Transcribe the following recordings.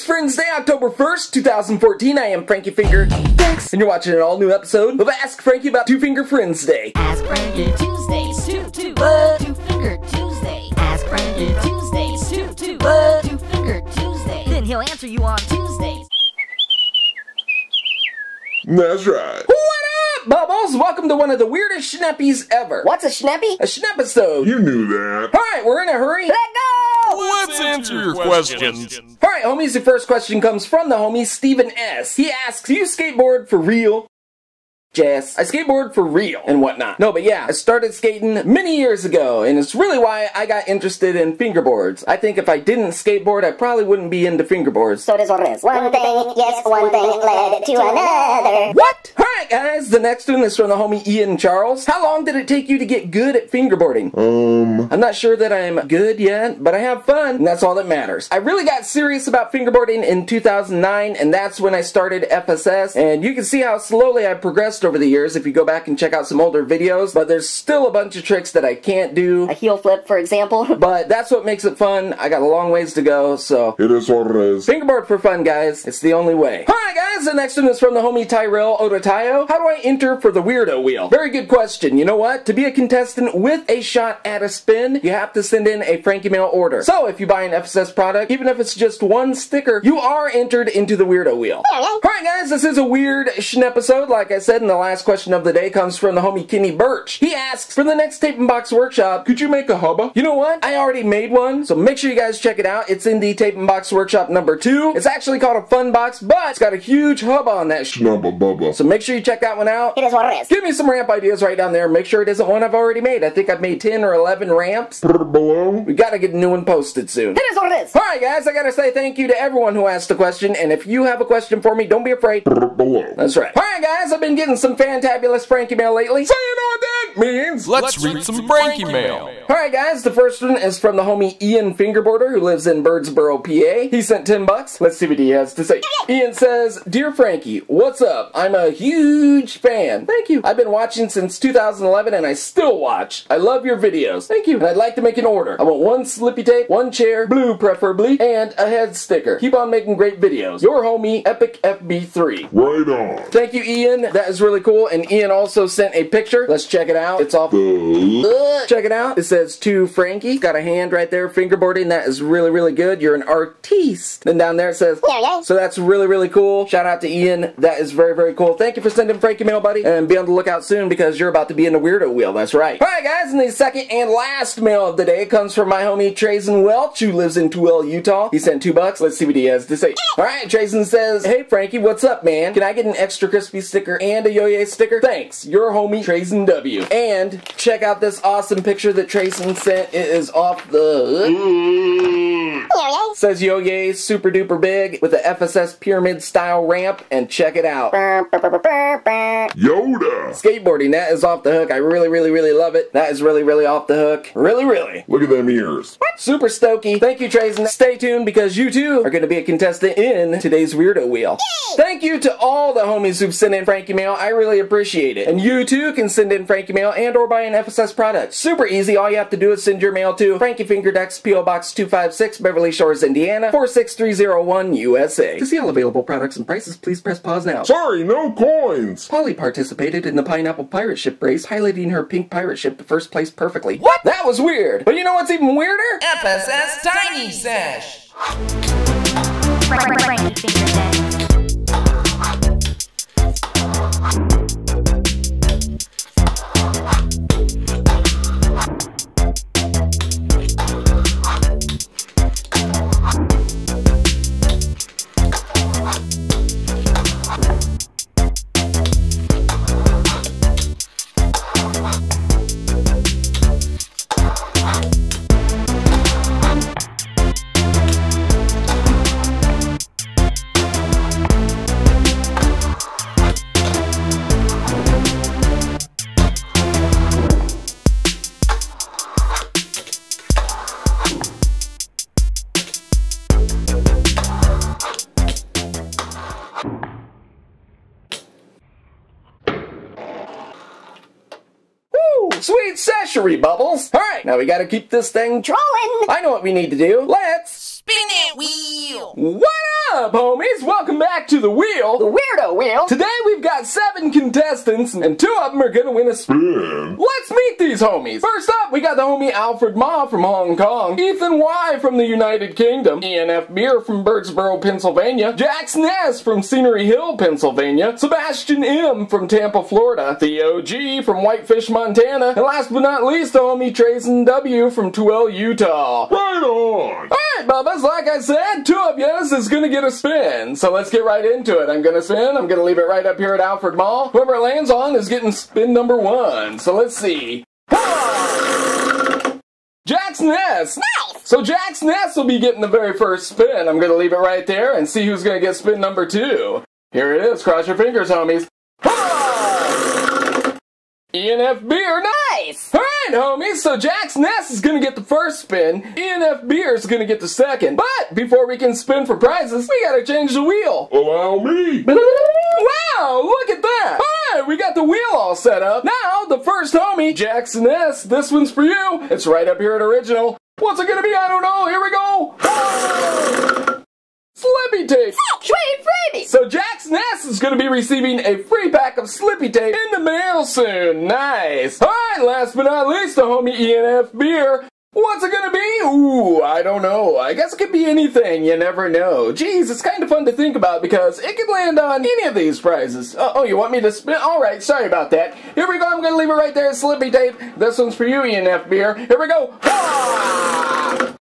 It's Wednesday, October 1st, 2014. I am Frankie Finger, thanks, and you're watching an all-new episode of Ask Frankie about Two Finger Twednesday. Ask Frankie Tuesdays, Two Finger Tuesday. Ask Frankie Tuesdays, Two Finger Tuesday. Then he'll answer you on Tuesdays. That's right. What up, Bubbles? Welcome to one of the weirdest schnappies ever. What's a schnappy? A schnapisode. You knew that. Alright, we're in a hurry. Let go! Let's answer your questions. Alright, homies, the first question comes from the homie Steven S. He asks, do you skateboard for real? Jess, I skateboard for real and whatnot. No, but yeah, I started skating many years ago, and it's really why I got interested in fingerboards. I think if I didn't skateboard, I probably wouldn't be into fingerboards. So it is what it is. One thing, yes, one thing led to another. What? Alright guys, the next one is from the homie Ian Charles. How long did it take you to get good at fingerboarding? I'm not sure that I'm good yet, but I have fun, and that's all that matters. I really got serious about fingerboarding in 2009, and that's when I started FSS, and you can see how slowly I progressed over the years if you go back and check out some older videos, but there's still a bunch of tricks that I can't do. A heel flip, for example. But that's what makes it fun. I got a long ways to go, so It is what it is. fingerboard for fun, guys. It's the only way. Alright guys, the next one is from the homie Tyrell Odotayo. How do I enter for the weirdo wheel? Very good question. You know what? To be a contestant with a shot at a spin, you have to send in a Frankie mail order. So if you buy an FSS product, even if it's just one sticker, you are entered into the weirdo wheel. Alright guys, this is a weird schnepisode. Like I said, in the last question of the day comes from the homie Kenny Birch. He asks, for the next Tape and Box workshop, could you make a hubba? You know what? I already made one, so make sure you guys check it out. It's in the Tape and Box workshop number 2. It's actually called a fun box, but it's got a huge hubba on that Snubba bubba. so make sure you check that one out. It is what it is. Give me some ramp ideas right down there. Make sure it isn't one I've already made. I think I've made 10 or 11 ramps. Put it below. We gotta get a new one posted soon. It is what it is. Alright guys, I gotta say thank you to everyone who asked a question, and if you have a question for me, don't be afraid. Put it below. That's right. Alright guys, I've been getting some fantabulous Frankie mail lately. So you know what that means? Let's read some Frankie mail. Alright guys, the first one is from the homie Ian Fingerboarder, who lives in Birdsboro, PA. He sent 10 bucks. Let's see what he has to say. Ian says, Dear Frankie, what's up? I'm a huge fan. Thank you. I've been watching since 2011 and I still watch. I love your videos. Thank you. And I'd like to make an order. I want one slippy tape, one chair, blue preferably, and a head sticker. Keep on making great videos. Your homie, Epic FB3. Right on. Thank you, Ian. That is really cool. And Ian also sent a picture. Let's check it out. It's off. Check it out. It says to Frankie. Got a hand right there, fingerboarding. That is really, really good. You're an artiste. Then down there it says, so that's really, really cool. Shout out to Ian. That is very, very cool. Thank you for sending Frankie mail, buddy. And be on the lookout soon because you're about to be in the weirdo wheel. That's right. Alright, guys. And the second and last mail of the day comes from my homie Trazen Welch, who lives in Tooele, Utah. He sent 2 bucks. Let's see what he has to say. Alright, Trazen says, Hey, Frankie, what's up, man? Can I get an extra crispy sticker and a yo-yo sticker? Thanks. Your homie, Trazen W. And check out this awesome picture that Trazen sent. It is off the... Says yo-yay, super duper big with the FSS pyramid style ramp, and check it out. Yoda. Skateboarding, that is off the hook. I really, really, really love it. That is really, really off the hook. Really, really. Look at them ears. Super stokey. Thank you, Trazen. Stay tuned because you too are going to be a contestant in today's Weirdo Wheel. Thank you to all the homies who've sent in Frankie mail. I really appreciate it. And you too can send in Frankie mail and or buy an FSS product. Super easy. All you have to do is send your mail to Frankie Finger Ducks, P.O. Box 256, Beverly Shores, Indiana, 46301, USA. To see all available products and prices, please press pause now. Sorry, no coins. Polly participated in the Pineapple Pirate Ship race, highlighting her pink pirate ship to first place perfectly. What? That was weird. But you know what's even weirder? FSS Tiny Sesh. Frankie Finger Day. Sweet sessionary, Bubbles. Alright, now we gotta keep this thing Trolling. I know what we need to do. Let's Spin it, wheel. What up, homies? Welcome back to the wheel. The weirdo wheel. Today we've got 7 contestants, and 2 of them are gonna win a spin. Let's meet these homies. First up, we got the homie Alfred Ma from Hong Kong, Ethan Y from the United Kingdom, Ian F. Beer from Birdsboro, Pennsylvania, Jax Ness from Scenery Hill, Pennsylvania, Sebastian M from Tampa, Florida, Theo G from Whitefish, Montana, and last but not least, the homie Trayson W from Twell, Utah. Right on. Alright, Bubbas, like I said, 2 of yous is gonna get a spin. So let's get right into it. I'm gonna spin, I'm gonna leave it right up here at Alfred Mall. Whoever it lands on is getting spin number 1. So let's see. Jax Ness! Nice! So Jax Ness will be getting the very first spin. I'm gonna leave it right there and see who's gonna get spin number 2. Here it is, cross your fingers, homies. Ian F. Beer, Nice! Alright, homies, so Jax Ness is gonna get the first spin, Ian F. Beer is gonna get the second. But before we can spin for prizes, we gotta change the wheel. Allow me. Wow, look at that! Alright, we got the wheel all set up. Now, the first homie, Jax Ness, this one's for you. It's right up here at original. What's it gonna be? I don't know. Here we go. Slippy tape. Sweet freebie! So Jax Ness is going to be receiving a free pack of Slippy tape in the mail soon. Nice. Alright, last but not least, the homie Ian F. Beer. What's it gonna be? Ooh, I don't know. I guess it could be anything. You never know. Geez, it's kind of fun to think about because it could land on any of these prizes. Oh, you want me to spin? Alright, sorry about that. Here we go. I'm gonna leave it right there. Slippy tape. This one's for you, Ian F. Beer. Here we go. Ah!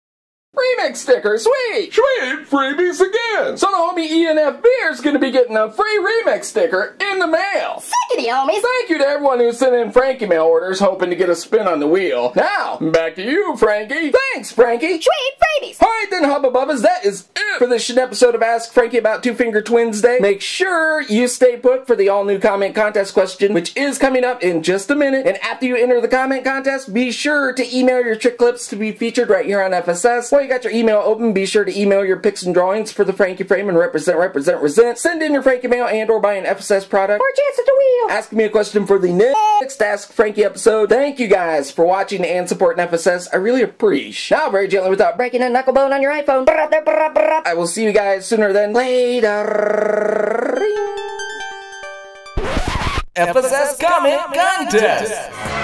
Remix sticker, sweet! Sweet freebies again. So the homie Ian F. Beer is going to be getting a free remix sticker in the mail. Sickity, homies! Thank you to everyone who sent in Frankie mail orders hoping to get a spin on the wheel. Now, back to you, Frankie. Thanks, Frankie. Sweet freebies! Alright then, Hubba Bubbas, that is it for this episode of Ask Frankie About Two Finger Twednesday. Make sure you stay put for the all-new comment contest question, which is coming up in just a minute. And after you enter the comment contest, be sure to email your trick clips to be featured right here on FSS. While you got your email open, be sure to email your pics and drawings for the Frankie frame and represent. Send in your Frankie mail and or buy an FSS product. Or chance at the wheel! Ask me a question for the next Ask Frankie episode. Thank you guys for watching and supporting FSS. I really appreciate. Now, very gently without breaking Breaking a knuckle bone on your iPhone. I will see you guys sooner than later. FSS Comment Contest!